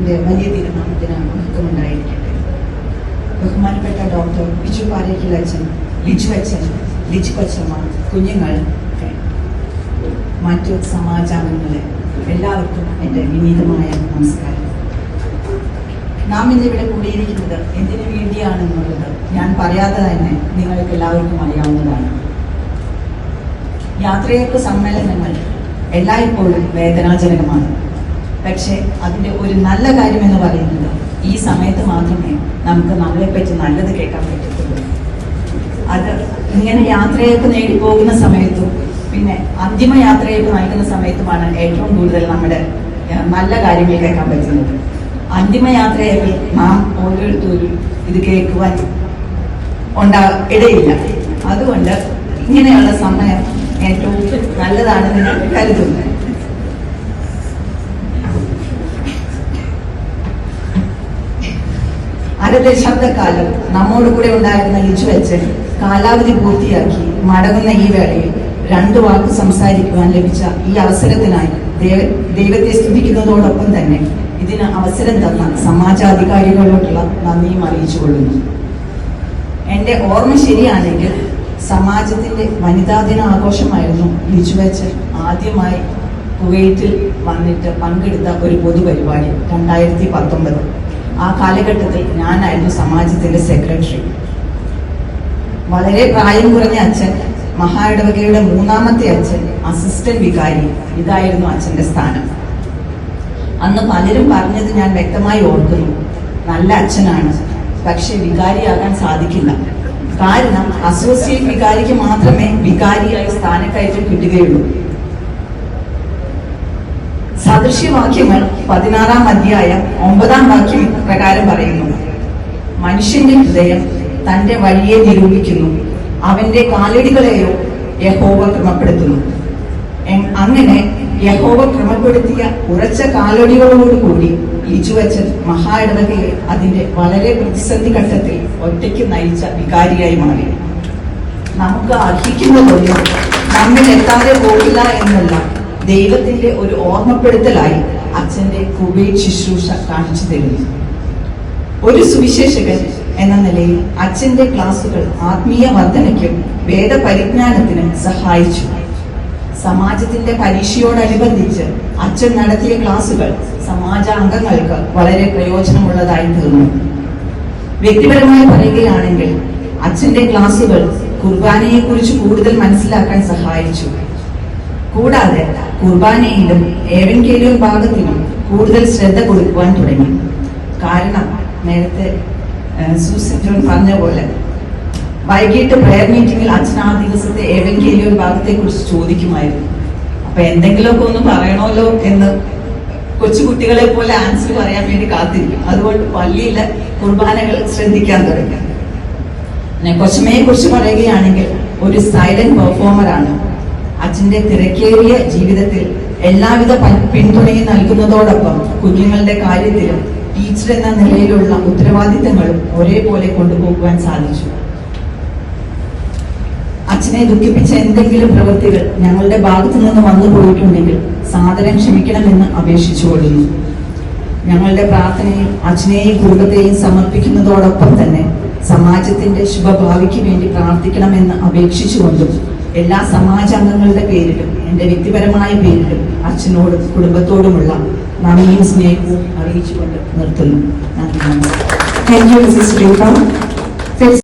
വലിയ തീരുമാനത്തിന് മഹത്വമുണ്ടായിരിക്കട്ടെ. ബഹുമാനപ്പെട്ട ഡോക്ടർ ബിജു പാരേക്കൽ അച്ഛൻ, ലിജു അച്ഛൻ, ലിജു കൊച്ചമ്മ, കുഞ്ഞുങ്ങൾ, മറ്റു സമാജാംഗങ്ങളെ എല്ലാവർക്കും എൻ്റെ വിനീതമായ നമസ്കാരം. നാം ഇന്നിവിടെ കൂടിയിരിക്കുന്നത് എന്തിനു വേണ്ടിയാണെന്നുള്ളത് ഞാൻ പറയാതെ തന്നെ നിങ്ങൾക്ക് എല്ലാവർക്കും അറിയാവുന്നതാണ്. യാത്രയയപ്പ് സമ്മേളനങ്ങൾ എല്ലായ്പ്പോഴും വേദനാജനകമാണ്. പക്ഷേ അതിൻ്റെ ഒരു നല്ല കാര്യം എന്ന് പറയുന്നത് ഈ സമയത്ത് മാത്രമേ നമുക്ക് നമ്മളെപ്പറ്റി നല്ലത് കേൾക്കാൻ പറ്റത്തുള്ളൂ. അത് ഇങ്ങനെ യാത്രയയപ്പ് നേടി പോകുന്ന സമയത്തും പിന്നെ അന്തിമ യാത്രയയപ്പ് നൽകുന്ന സമയത്തുമാണ് ഏറ്റവും കൂടുതൽ നമ്മുടെ നല്ല കാര്യങ്ങൾ കേൾക്കാൻ പറ്റുന്നത്. അന്തിമ യാത്രയയപ്പിൽ നാം ഓരോരുത്തരും ഇത് കേൾക്കുവാൻ ഇടയില്ല. അതുകൊണ്ട് ഇങ്ങനെയുള്ള സമയം ഏറ്റവും നല്ലതാണെന്ന് ഞാൻ കരുതുന്നു. അരദശാബ്ദക്കാലം നമ്മോട് കൂടെ ഉണ്ടായിരുന്ന ലിജു അച്ഛൻ കാലാവധി പൂർത്തിയാക്കി മടങ്ങുന്ന ഈ വേളയിൽ 2 വാക്ക് സംസാരിക്കുവാൻ ലഭിച്ച ഈ അവസരത്തിനായി ദൈവത്തെ സ്തുതിക്കുന്നതോടൊപ്പം തന്നെ ഇതിന് അവസരം തന്ന സമാജാധികാരികളോടുള്ള നന്ദിയും അറിയിച്ചുകൊള്ളുന്നു. എൻ്റെ ഓർമ്മ ശരിയാണെങ്കിൽ സമാജത്തിന്റെ വനിതാ ദിന ആഘോഷമായിരുന്നു ലിജു അച്ഛൻ ആദ്യമായി കുവൈറ്റിൽ വന്നിട്ട് പങ്കെടുത്ത ഒരു പൊതുപരിപാടി 2019. ആ കാലഘട്ടത്തിൽ ഞാനായിരുന്നു സമാജത്തിന്റെ സെക്രട്ടറി. വളരെ പ്രായം കുറഞ്ഞ അച്ഛൻ, മഹാ ഇടവകയുടെ 3ാമത്തെ അച്ഛൻ, അസിസ്റ്റന്റ് വികാരി, ഇതായിരുന്നു അച്ഛന്റെ സ്ഥാനം. അന്ന് പലരും പറഞ്ഞത് ഞാൻ വ്യക്തമായി ഓർക്കുന്നു, നല്ല അച്ഛനാണ്, പക്ഷെ വികാരിയാകാൻ സാധിക്കില്ല. കാരണം അസോസിയേറ്റ് വികാരിക്ക് മാത്രമേ വികാരിയായി സ്ഥാനക്കയറ്റം കിട്ടുകയുള്ളൂ. സദൃശ്യവാക്യങ്ങൾ 16-ാം അധ്യായം 9-ാം വാക്യം പ്രകാരം പറയുന്നു, മനുഷ്യന്റെ ഹൃദയം തന്റെ വഴിയെ നിരൂപിക്കുന്നു, അവന്റെ കാലടികളെയോ യഹോവ ക്രമപ്പെടുത്തുന്നു. അങ്ങനെ യഹോവ ക്രമപ്പെടുത്തിയ ഉറച്ച കാലടികളോടുകൂടി ലിജു അച്ഛൻ മഹാ ഇടവകയെ അതിന്റെ വളരെ പ്രതിസന്ധി ഘട്ടത്തിൽ ഒറ്റയ്ക്ക് നയിച്ച വികാരിയായി മാറി. നമുക്ക് അർഹിക്കുന്നതൊന്നും നമ്മിൽ എത്താതെ പോകില്ല എന്നുള്ള ദൈവത്തിന്റെ ഒരു ഓർമ്മപ്പെടുത്തലായി അച്ഛന്റെ കുവൈറ്റ് ശുശ്രൂഷ കാണിച്ചു തരുന്നു. ഒരു സുവിശേഷകൻ എന്ന നിലയിൽ അച്ഛന്റെ ക്ലാസുകൾ ആത്മീയ വർധനയ്ക്കും വേദപരിജ്ഞാനത്തിനും സഹായിച്ചു. സമാജത്തിന്റെ പരീക്ഷയോടനുബന്ധിച്ച് അച്ഛൻ നടത്തിയ ക്ലാസുകൾ സമാജാംഗങ്ങൾക്ക് വളരെ പ്രയോജനമുള്ളതായി തീർന്നു. വ്യക്തിപരമായി പറയുകയാണെങ്കിൽ അച്ഛന്റെ ക്ലാസുകൾ കുർബാനയെ കുറിച്ച് കൂടുതൽ മനസ്സിലാക്കാൻ സഹായിച്ചു. കൂടാതെ കുർബാനയിലും ഏവൻഗേലിയോൻ ഭാഗത്തിനും കൂടുതൽ ശ്രദ്ധ കൊടുക്കുവാൻ തുടങ്ങി. കാരണം നേരത്തെ സൂസൻ ജോൺ പറഞ്ഞ പോലെ വൈകിട്ട് പ്രയർ മീറ്റിംഗിൽ അച്ഛൻ ആ ദിവസത്തെ ഏവൻഗേലിയോൻ ഭാഗത്തെ കുറിച്ച് ചോദിക്കുമായിരുന്നു. അപ്പൊ എന്തെങ്കിലുമൊക്കെ ഒന്ന് പറയണമല്ലോ എന്ന് കൊച്ചുകുട്ടികളെ പോലെ ആൻസർ പറയാൻ വേണ്ടി കാത്തിരിക്കും. അതുകൊണ്ട് പള്ളിയിലെ കുർബാനകൾ ശ്രദ്ധിക്കാൻ തുടങ്ങി. കൊച്ചമ്മയെ കുറിച്ച് പറയുകയാണെങ്കിൽ ഒരു സൈലന്റ് പെർഫോമറാണ്. അച്ഛന്റെ തിരക്കേറിയ ജീവിതത്തിൽ എല്ലാവിധ പിന്തുണയും നൽകുന്നതോടൊപ്പം കുഞ്ഞുങ്ങളുടെ കാര്യത്തിലും ടീച്ചർ എന്ന നിലയിലുള്ള ഉത്തരവാദിത്തങ്ങളും ഒരേപോലെ കൊണ്ടുപോകുവാൻ സാധിച്ചു. അച്ഛനെ ദുഃഖിപ്പിച്ച എന്തെങ്കിലും പ്രവൃത്തികൾ ഞങ്ങളുടെ ഭാഗത്തു നിന്ന് വന്നു പോയിട്ടുണ്ടെങ്കിൽ സാദരം ക്ഷമിക്കണമെന്ന് അപേക്ഷിച്ചുകൊള്ളുന്നു. ഞങ്ങളുടെ പ്രാർത്ഥനയിൽ അച്ഛനെയും കുടുംബത്തെയും സമർപ്പിക്കുന്നതോടൊപ്പം തന്നെ സമാജത്തിന്റെ ശുഭഭാവിക്ക് വേണ്ടി പ്രാർത്ഥിക്കണമെന്ന് അപേക്ഷിച്ചുകൊണ്ടും എല്ലാ സമാജാംഗങ്ങളുടെ പേരിലും എൻ്റെ വ്യക്തിപരമായ പേരിലും അച്ഛനോടും കുടുംബത്തോടുമുള്ള നന്ദിയും സ്നേഹവും അറിയിച്ചുകൊണ്ട് നിർത്തുന്നു. നന്ദി. Thank you, Mrs. Rita.